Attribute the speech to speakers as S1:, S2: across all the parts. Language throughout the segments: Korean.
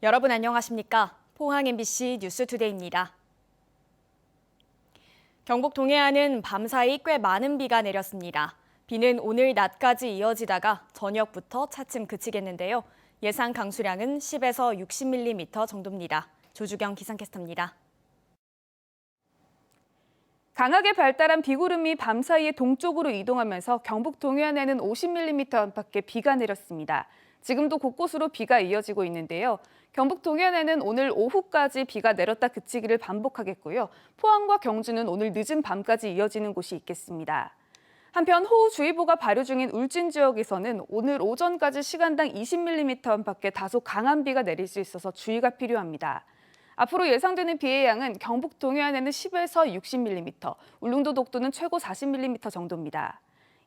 S1: 여러분 안녕하십니까? 포항 MBC 뉴스투데이입니다. 경북 동해안은 밤사이 꽤 많은 비가 내렸습니다. 비는 오늘 낮까지 이어지다가 저녁부터 차츰 그치겠는데요. 예상 강수량은 10에서 60mm 정도입니다. 조주경 기상캐스터입니다.
S2: 강하게 발달한 비구름이 밤사이에 동쪽으로 이동하면서 경북 동해안에는 50mm 안팎의 비가 내렸습니다. 지금도 곳곳으로 비가 이어지고 있는데요. 경북 동해안에는 오늘 오후까지 비가 내렸다 그치기를 반복하겠고요. 포항과 경주는 오늘 늦은 밤까지 이어지는 곳이 있겠습니다. 한편 호우주의보가 발효 중인 울진 지역에서는 오늘 오전까지 시간당 20mm 안팎의 다소 강한 비가 내릴 수 있어서 주의가 필요합니다. 앞으로 예상되는 비의 양은 경북 동해안에는 10에서 60mm, 울릉도 독도는 최고 40mm 정도입니다.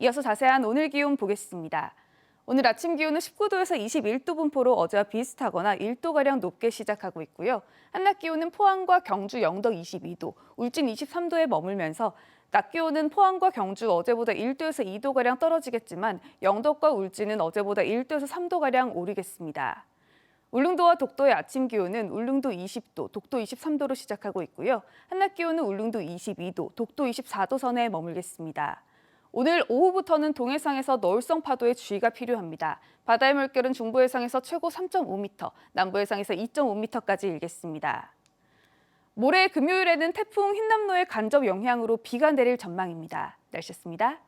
S2: 이어서 자세한 오늘 기온 보겠습니다. 오늘 아침 기온은 19도에서 21도 분포로 어제와 비슷하거나 1도가량 높게 시작하고 있고요. 한낮 기온은 포항과 경주 영덕 22도, 울진 23도에 머물면서 낮 기온은 포항과 경주 어제보다 1도에서 2도가량 떨어지겠지만 영덕과 울진은 어제보다 1도에서 3도가량 오르겠습니다. 울릉도와 독도의 아침 기온은 울릉도 20도, 독도 23도로 시작하고 있고요. 한낮 기온은 울릉도 22도, 독도 24도 선에 머물겠습니다. 오늘 오후부터는 동해상에서 너울성 파도에 주의가 필요합니다. 바다의 물결은 중부해상에서 최고 3.5m, 남부해상에서 2.5m까지 일겠습니다. 모레 금요일에는 태풍 흰남노의 간접 영향으로 비가 내릴 전망입니다. 날씨였습니다.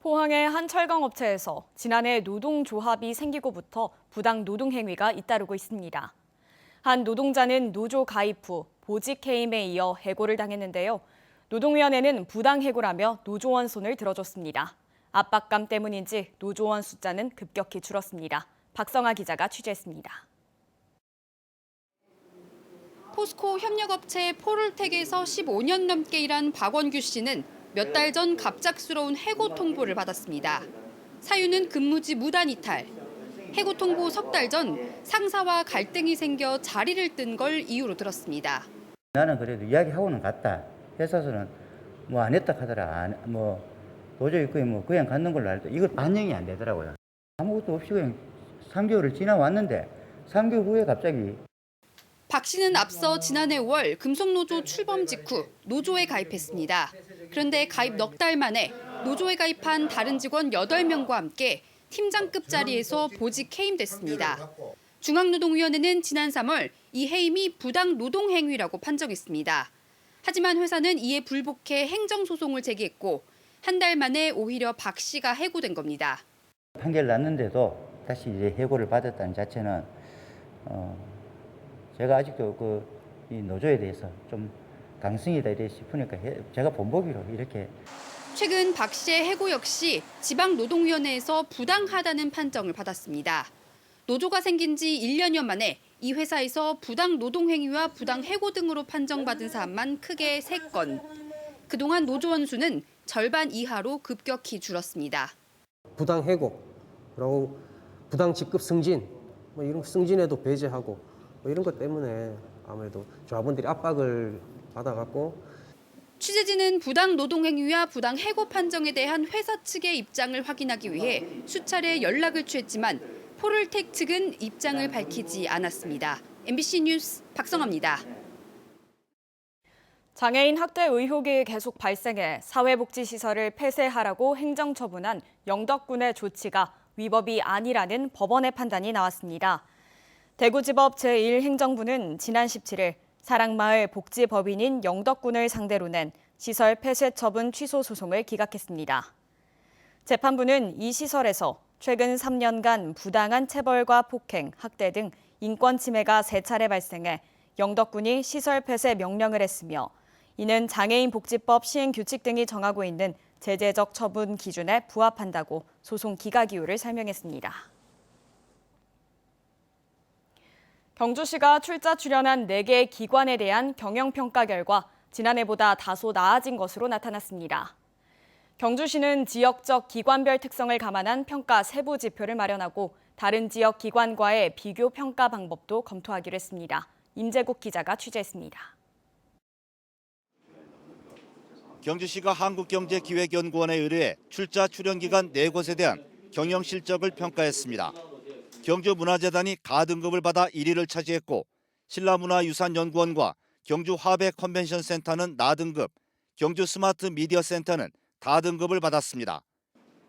S1: 포항의 한 철강업체에서 지난해 노동조합이 생기고부터 부당 노동 행위가 잇따르고 있습니다. 한 노동자는 노조 가입 후 보직 해임에 이어 해고를 당했는데요. 노동위원회는 부당 해고라며 노조원 손을 들어줬습니다. 압박감 때문인지 노조원 숫자는 급격히 줄었습니다. 박성아 기자가 취재했습니다.
S3: 포스코 협력업체 포를텍에서 15년 넘게 일한 박원규 씨는 몇 달 전 갑작스러운 해고 통보를 받았습니다. 사유는 근무지 무단 이탈. 해고 통보 석 달 전 상사와 갈등이 생겨 자리를 뜬 걸 이유로 들었습니다.
S4: 나는 그래도 이야기하고는 갔다. 회사에서는 뭐 안 했다 하더라. 도저히 그냥 갖는 걸로 알고 이거 반영이 안 되더라고요. 아무것도 없이 그냥 3개월을 지나왔는데 3개월 후에 갑자기.
S3: 박 씨는 앞서 지난해 5월 금속노조 출범 직후 노조에 가입했습니다. 그런데 가입 넉 달 만에 노조에 가입한 다른 직원 8명과 함께 팀장급 자리에서 보직 해임됐습니다. 중앙노동위원회는 지난 3월 이 해임이 부당 노동 행위라고 판정했습니다. 하지만 회사는 이에 불복해 행정소송을 제기했고 한 달 만에 오히려 박 씨가 해고된 겁니다.
S4: 판결 났는데도 다시 이제 해고를 받았다는 자체는 제가 아직도 이 노조에 대해서 좀 강성이다 이래 싶으니까 제가 본보기로 이렇게.
S3: 최근 박 씨의 해고 역시 지방노동위원회에서 부당하다는 판정을 받았습니다. 노조가 생긴 지 1년여 만에 이 회사에서 부당 노동 행위와 부당 해고 등으로 판정받은 사안만 크게 3건. 그동안 노조원 수는 절반 이하로 급격히 줄었습니다.
S5: 부당 해고, 그리고 부당 직급 승진, 이런 승진에도 배제하고 이런 것 때문에 아무래도 조합원들이 압박을 받아갖고.
S3: 취재진은 부당 노동 행위와 부당 해고 판정에 대한 회사 측의 입장을 확인하기 위해 수차례 연락을 취했지만 포를텍 측은 입장을 밝히지 않았습니다. MBC 뉴스 박성아입니다.
S1: 장애인 학대 의혹이 계속 발생해 사회복지시설을 폐쇄하라고 행정처분한 영덕군의 조치가 위법이 아니라는 법원의 판단이 나왔습니다. 대구지법 제1행정부는 지난 17일 사랑마을 복지법인인 영덕군을 상대로 낸 시설 폐쇄 처분 취소 소송을 기각했습니다. 재판부는 이 시설에서 최근 3년간 부당한 체벌과 폭행, 학대 등 인권 침해가 3차례 발생해 영덕군이 시설 폐쇄 명령을 했으며 이는 장애인 복지법 시행 규칙 등이 정하고 있는 제재적 처분 기준에 부합한다고 소송 기각 이유를 설명했습니다. 경주시가 출자 출연한 4개 기관에 대한 경영평가 결과 지난해보다 다소 나아진 것으로 나타났습니다. 경주시는 지역적 기관별 특성을 감안한 평가 세부 지표를 마련하고 다른 지역 기관과의 비교 평가 방법도 검토하기로 했습니다. 임재국 기자가 취재했습니다.
S6: 경주시가 한국경제기획연구원에 의뢰해 출자 출연 기관 4곳에 대한 경영 실적을 평가했습니다. 경주문화재단이 가등급을 받아 1위를 차지했고 신라문화유산연구원과 경주화백컨벤션센터는 나등급, 경주스마트미디어센터는 다등급을 받았습니다.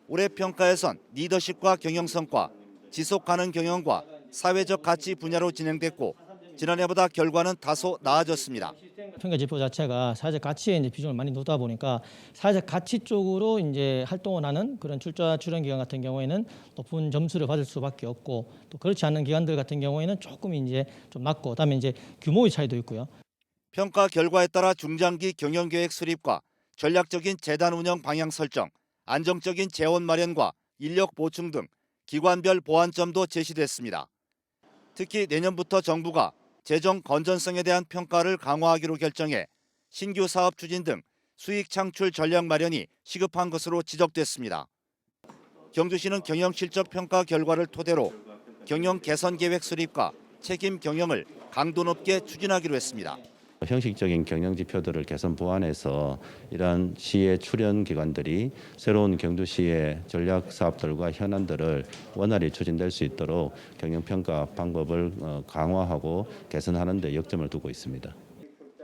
S6: 올해 평가에선 리더십과 경영성과, 지속가능 경영과 사회적 가치 분야로 진행됐고 지난해보다 결과는 다소 나아졌습니다.
S7: 평가 지표 자체가 사회적 가치에 이제 비중을 많이 두다 보니까 사회적 가치 쪽으로 이제 활동을 하는 그런 출자 출연 기관 같은 경우에는 높은 점수를 받을 수밖에 없고, 또 그렇지 않은 기관들 같은 경우에는 조금 이제 좀 낮고, 그다음에 이제 규모의 차이도 있고요.
S6: 평가 결과에 따라 중장기 경영계획 수립과 전략적인 재단 운영 방향 설정, 안정적인 재원 마련과 인력 보충 등 기관별 보완점도 제시됐습니다. 특히 내년부터 정부가 재정 건전성에 대한 평가를 강화하기로 결정해 신규 사업 추진 등 수익 창출 전략 마련이 시급한 것으로 지적됐습니다. 경주시는 경영 실적 평가 결과를 토대로 경영 개선 계획 수립과 책임 경영을 강도 높게 추진하기로 했습니다.
S8: 형식적인 경영 지표들을 개선 보완해서 이러한 시의 출연 기관들이 새로운 경주시의 전략 사업들과 현안들을 원활히 추진될 수 있도록 경영 평가 방법을 강화하고 개선하는 데 역점을 두고 있습니다.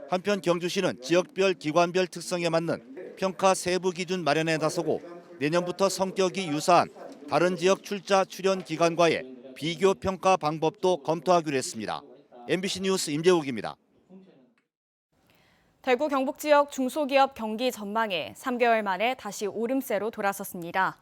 S6: 한편 경주시는 지역별 기관별 특성에 맞는 평가 세부 기준 마련에 나서고 내년부터 성격이 유사한 다른 지역 출자 출연 기관과의 비교 평가 방법도 검토하기로 했습니다. MBC 뉴스 임재욱입니다.
S1: 대구 경북 지역 중소기업 경기 전망이 3개월 만에 다시 오름세로 돌아섰습니다.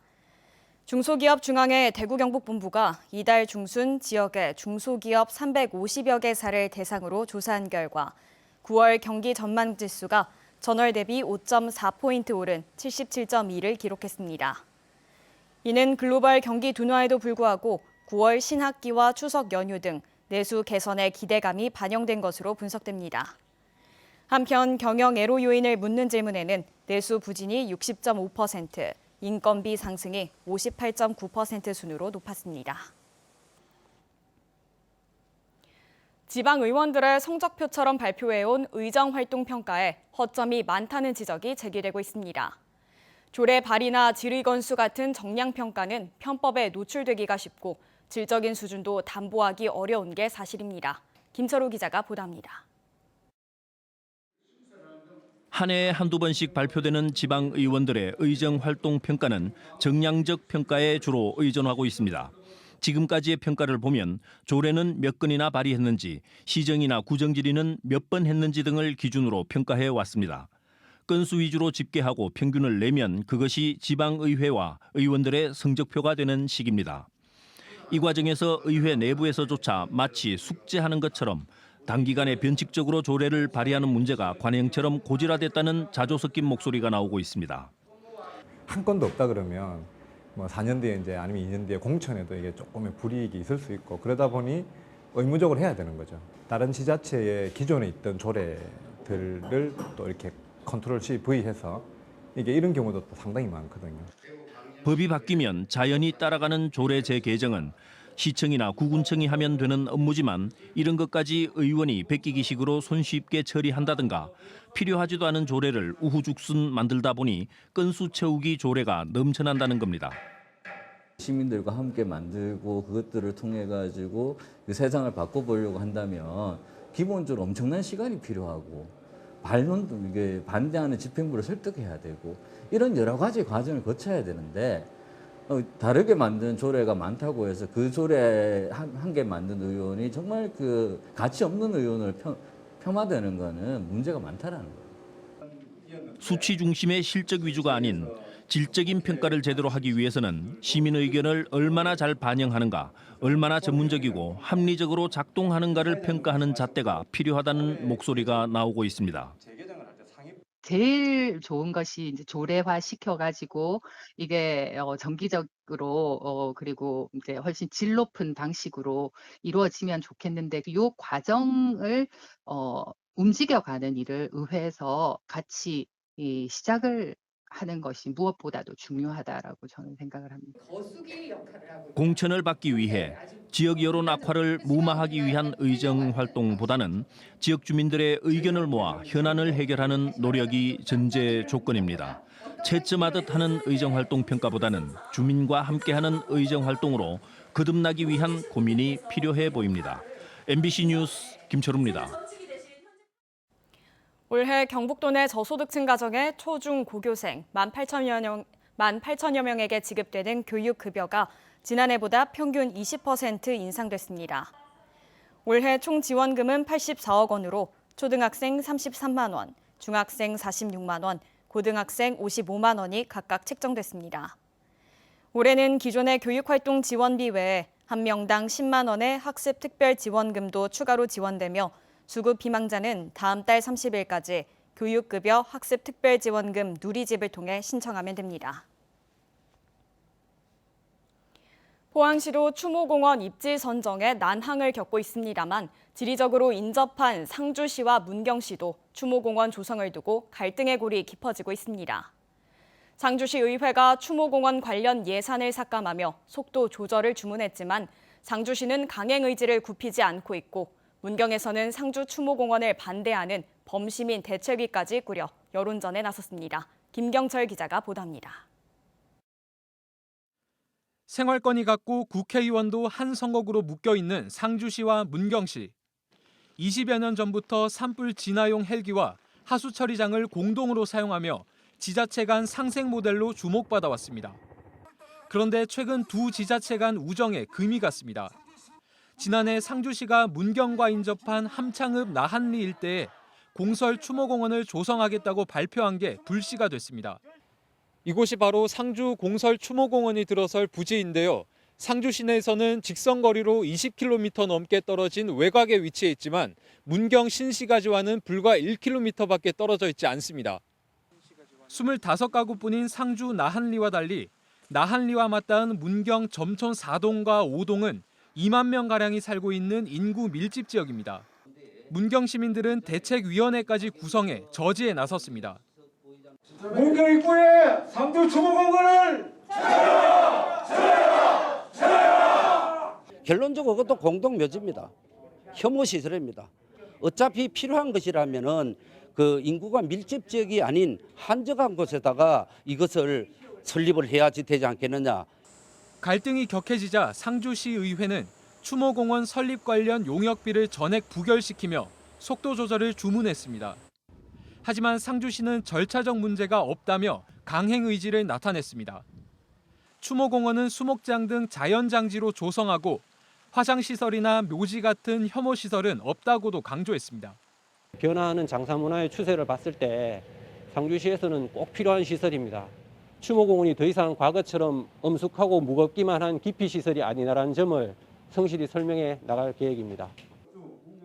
S1: 중소기업 중앙회 대구 경북본부가 이달 중순 지역의 중소기업 350여 개사를 대상으로 조사한 결과 9월 경기 전망 지수가 전월 대비 5.4포인트 오른 77.2를 기록했습니다. 이는 글로벌 경기 둔화에도 불구하고 9월 신학기와 추석 연휴 등 내수 개선의 기대감이 반영된 것으로 분석됩니다. 한편 경영 애로 요인을 묻는 질문에는 내수 부진이 60.5%, 인건비 상승이 58.9% 순으로 높았습니다. 지방 의원들의 성적표처럼 발표해온 의정활동평가에 허점이 많다는 지적이 제기되고 있습니다. 조례 발의나 질의 건수 같은 정량평가는 편법에 노출되기가 쉽고 질적인 수준도 담보하기 어려운 게 사실입니다. 김철우 기자가 보도합니다.
S9: 한 해에 한두 번씩 발표되는 지방 의원들의 의정 활동 평가는 정량적 평가에 주로 의존하고 있습니다. 지금까지의 평가를 보면 조례는 몇 건이나 발의했는지, 시정이나 구정 질의는 몇 번 했는지 등을 기준으로 평가해 왔습니다. 건수 위주로 집계하고 평균을 내면 그것이 지방의회와 의원들의 성적표가 되는 시기입니다. 이 과정에서 의회 내부에서조차 마치 숙제하는 것처럼 단기간에 변칙적으로 조례를 발의하는 문제가 관행처럼 고질화됐다는 자조 섞인 목소리가 나오고 있습니다.
S10: 한 건도 없다 그러면 뭐 4년 뒤에 이제 아니면 2년 뒤에 공천에도 이게 조금의 불이익이 있을 수 있고, 그러다 보니 의무적으로 해야 되는 거죠. 다른 지자체의 기존에 있던 조례들을 또 이렇게 컨트롤 C/V해서 이게 이런 경우도 또 상당히 많거든요.
S9: 법이 바뀌면 자연히 따라가는 조례 재개정은 시청이나 구군청이 하면 되는 업무지만 이런 것까지 의원이 베끼기식으로 손쉽게 처리한다든가 필요하지도 않은 조례를 우후죽순 만들다 보니 건수 채우기 조례가 넘쳐난다는 겁니다.
S11: 시민들과 함께 만들고 그것들을 통해 가지고 그 세상을 바꿔보려고 한다면 기본적으로 엄청난 시간이 필요하고 이게 반대하는 집행부를 설득해야 되고 이런 여러 가지 과정을 거쳐야 되는데 다르게 만든 조례가 많다고 해서 그 조례 한 개 만든 의원이 정말 그 가치 없는 의원을 폄하되는 거는 문제가 많다라는 거예요.
S9: 수치 중심의 실적 위주가 아닌 질적인 평가를 제대로 하기 위해서는 시민 의견을 얼마나 잘 반영하는가, 얼마나 전문적이고 합리적으로 작동하는가를 평가하는 잣대가 필요하다는 목소리가 나오고 있습니다.
S12: 제일 좋은 것이 이제 조례화 시켜가지고 이게 정기적으로 그리고 이제 훨씬 질 높은 방식으로 이루어지면 좋겠는데 이 과정을 움직여가는 일을 의회에서 같이 시작을 하는 것이 무엇보다도 중요하다라고 저는 생각을 합니다.
S9: 공천을 받기 위해 지역 여론 악화를 무마하기 위한 의정 활동보다는 지역 주민들의 의견을 모아 현안을 해결하는 노력이 전제 조건입니다. 채점하듯 하는 의정활동 평가보다는 주민과 함께하는 의정활동으로 거듭나기 위한 고민이 필요해 보입니다. MBC 뉴스 김철우입니다.
S1: 올해 경북도 내 저소득층 가정의 초중 고교생 18,000여 명에게 지급되는 교육급여가 지난해보다 평균 20% 인상됐습니다. 올해 총 지원금은 84억 원으로 초등학생 33만 원, 중학생 46만 원, 고등학생 55만 원이 각각 책정됐습니다. 올해는 기존의 교육활동 지원비 외에 한 명당 10만 원의 학습 특별 지원금도 추가로 지원되며 수급 희망자는 다음 달 30일까지 교육급여 학습 특별 지원금 누리집을 통해 신청하면 됩니다. 포항시도 추모공원 입지 선정에 난항을 겪고 있습니다만 지리적으로 인접한 상주시와 문경시도 추모공원 조성을 두고 갈등의 골이 깊어지고 있습니다. 상주시 의회가 추모공원 관련 예산을 삭감하며 속도 조절을 주문했지만 상주시는 강행 의지를 굽히지 않고 있고 문경에서는 상주 추모공원을 반대하는 범시민 대책위까지 꾸려 여론전에 나섰습니다. 김경철 기자가 보도합니다.
S13: 생활권이 같고 국회의원도 한 선거구로 묶여있는 상주시와 문경시. 20여 년 전부터 산불 진화용 헬기와 하수 처리장을 공동으로 사용하며 지자체 간 상생 모델로 주목받아왔습니다. 그런데 최근 두 지자체 간 우정에 금이 갔습니다. 지난해 상주시가 문경과 인접한 함창읍 나한리 일대에 공설 추모공원을 조성하겠다고 발표한 게 불씨가 됐습니다. 이곳이 바로 상주 공설 추모공원이 들어설 부지인데요. 상주 시내에서는 직선거리로 20km 넘게 떨어진 외곽에 위치해 있지만 문경 신시가지와는 불과 1km밖에 떨어져 있지 않습니다. 25가구뿐인 상주 나한리와 달리 나한리와 맞닿은 문경 점촌 4동과 5동은 2만 명가량이 살고 있는 인구 밀집 지역입니다. 문경 시민들은 대책위원회까지 구성해 저지에 나섰습니다.
S14: 문경 입구에 상주 추모공원을
S15: 결론적으로 그것도 공동 묘지입니다. 혐오 시설입니다. 어차피 필요한 것이라면은 그 인구가 밀집 지역이 아닌 한적한 곳에다가 이것을 설립을 해야지 되지 않겠느냐.
S13: 갈등이 격해지자 상주시 의회는 추모공원 설립 관련 용역비를 전액 부결시키며 속도 조절을 주문했습니다. 하지만 상주시는 절차적 문제가 없다며 강행 의지를 나타냈습니다. 추모공원은 수목장 등 자연장지로 조성하고 화장시설이나 묘지 같은 혐오시설은 없다고도 강조했습니다.
S5: 변화하는 장사문화의 추세를 봤을 때 상주시에서는 꼭 필요한 시설입니다. 추모공원이 더 이상 과거처럼 엄숙하고 무겁기만 한 기피시설이 아니라는 점을 성실히 설명해 나갈 계획입니다.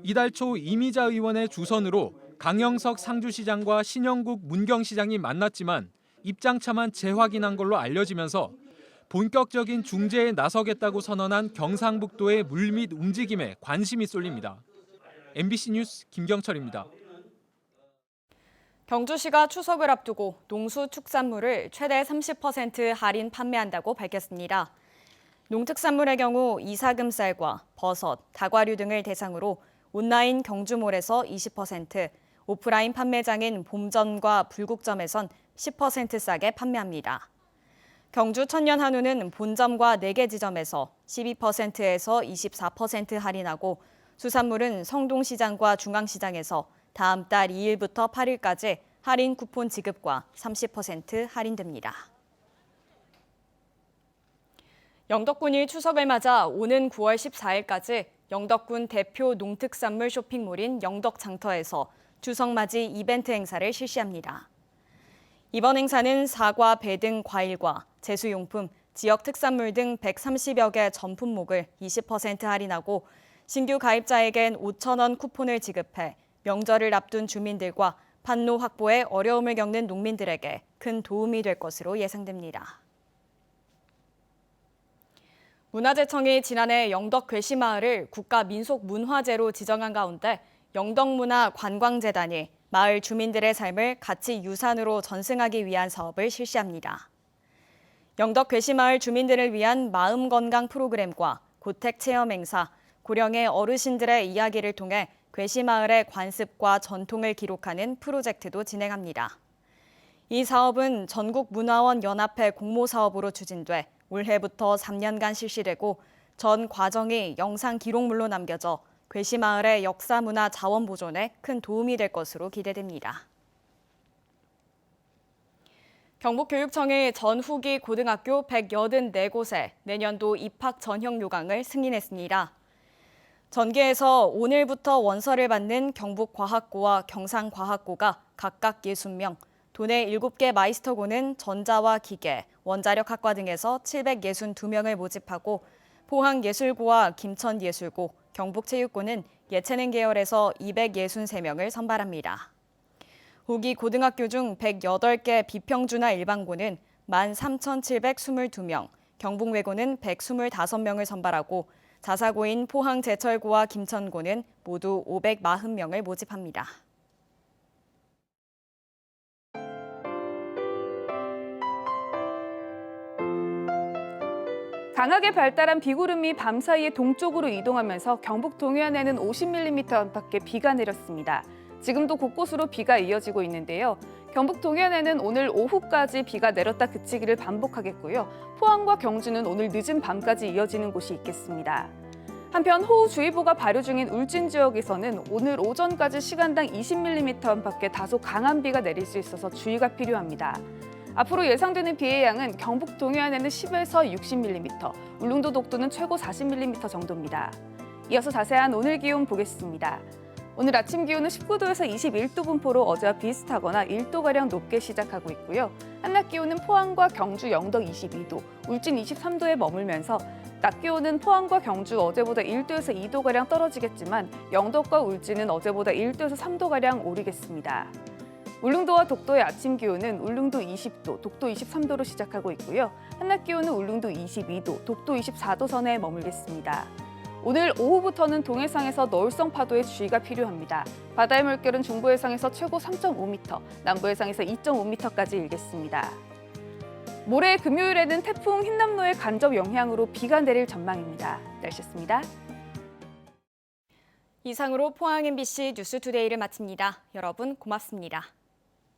S13: 이달 초 이미자 의원의 주선으로 강영석 상주시장과 신영국 문경시장이 만났지만 입장차만 재확인한 걸로 알려지면서 본격적인 중재에 나서겠다고 선언한 경상북도의 물밑 움직임에 관심이 쏠립니다. MBC 뉴스 김경철입니다.
S1: 경주시가 추석을 앞두고 농수축산물을 최대 30% 할인 판매한다고 밝혔습니다. 농특산물의 경우 이사금쌀과 버섯, 다과류 등을 대상으로 온라인 경주몰에서 20%, 오프라인 판매장인 봄전과 불국점에선 10% 싸게 판매합니다. 경주 천년한우는 본점과 4개 지점에서 12%에서 24% 할인하고 수산물은 성동시장과 중앙시장에서 다음 달 2일부터 8일까지 할인 쿠폰 지급과 30% 할인됩니다. 영덕군이 추석을 맞아 오는 9월 14일까지 영덕군 대표 농특산물 쇼핑몰인 영덕장터에서 추석맞이 이벤트 행사를 실시합니다. 이번 행사는 사과, 배 등 과일과 제수용품, 지역 특산물 등 130여 개 전품목을 20% 할인하고 신규 가입자에겐 5,000원 쿠폰을 지급해 명절을 앞둔 주민들과 판로 확보에 어려움을 겪는 농민들에게 큰 도움이 될 것으로 예상됩니다. 문화재청이 지난해 영덕 괴시마을을 국가민속문화재로 지정한 가운데 영덕문화관광재단이 마을 주민들의 삶을 가치 유산으로 전승하기 위한 사업을 실시합니다. 영덕 괴시마을 주민들을 위한 마음건강 프로그램과 고택 체험 행사, 고령의 어르신들의 이야기를 통해 괴시마을의 관습과 전통을 기록하는 프로젝트도 진행합니다. 이 사업은 전국문화원 연합회 공모사업으로 추진돼 올해부터 3년간 실시되고 전 과정이 영상 기록물로 남겨져 괴시마을의 역사문화 자원 보존에 큰 도움이 될 것으로 기대됩니다. 경북교육청이 전후기 고등학교 184곳에 내년도 입학 전형 요강을 승인했습니다. 전개에서 오늘부터 원서를 받는 경북과학고와 경상과학고가 각각 60명, 도내 7개 마이스터고는 전자와 기계, 원자력학과 등에서 762명을 모집하고 포항예술고와 김천예술고, 경북체육고는 예체능 계열에서 263명을 선발합니다. 후기 고등학교 중 108개 비평준화 일반고는 13,722명, 경북외고는 125명을 선발하고 자사고인 포항제철고와 김천고는 모두 540명을 모집합니다.
S2: 강하게 발달한 비구름이 밤사이에 동쪽으로 이동하면서 경북 동해안에는 50mm 안팎의 비가 내렸습니다. 지금도 곳곳으로 비가 이어지고 있는데요. 경북 동해안에는 오늘 오후까지 비가 내렸다 그치기를 반복하겠고요. 포항과 경주는 오늘 늦은 밤까지 이어지는 곳이 있겠습니다. 한편 호우주의보가 발효 중인 울진 지역에서는 오늘 오전까지 시간당 20mm 안팎의 다소 강한 비가 내릴 수 있어서 주의가 필요합니다. 앞으로 예상되는 비의 양은 경북 동해안에는 10에서 60mm, 울릉도 독도는 최고 40mm 정도입니다. 이어서 자세한 오늘 기온 보겠습니다. 오늘 아침 기온은 19도에서 21도 분포로 어제와 비슷하거나 1도가량 높게 시작하고 있고요. 한낮 기온은 포항과 경주 영덕 22도, 울진 23도에 머물면서 낮 기온은 포항과 경주 어제보다 1도에서 2도가량 떨어지겠지만 영덕과 울진은 어제보다 1도에서 3도가량 오르겠습니다. 울릉도와 독도의 아침 기온은 울릉도 20도, 독도 23도로 시작하고 있고요. 한낮 기온은 울릉도 22도, 독도 24도 선에 머물겠습니다. 오늘 오후부터는 동해상에서 너울성 파도에 주의가 필요합니다. 바다의 물결은 중부해상에서 최고 3.5m, 남부해상에서 2.5m까지 일겠습니다. 모레 금요일에는 태풍 흰남노의 간접 영향으로 비가 내릴 전망입니다. 날씨였습니다.
S1: 이상으로 포항 MBC 뉴스투데이를 마칩니다. 여러분 고맙습니다.